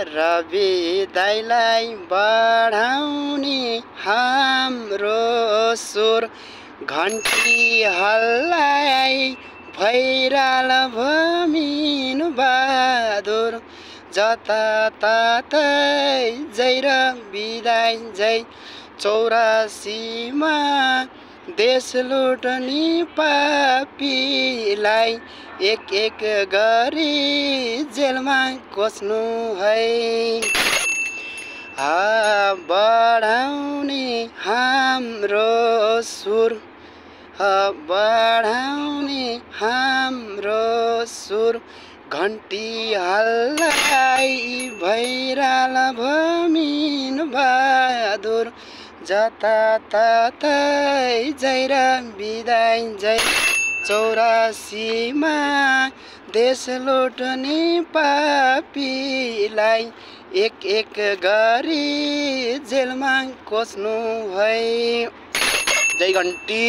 रवि दाइलाई बढाउने हाम्रो सुर घन्टी हल्लाई भैराल भमिनु बहादुर जताततै जै र बिदाई जै 84 देश लुट्ने पापीलाई एक एक गरी जेलमा कोस्नु है बढाउने हाम्रो सुर बढाउने हाम्रो सुर घन्टी हल्लाई भैराल भमिनु बहादुर जताततै जै र बिदाई जै 84 देश लुट्ने पापीलाई एक एक गरी जेलमा कोस्नु है। जय घन्टी।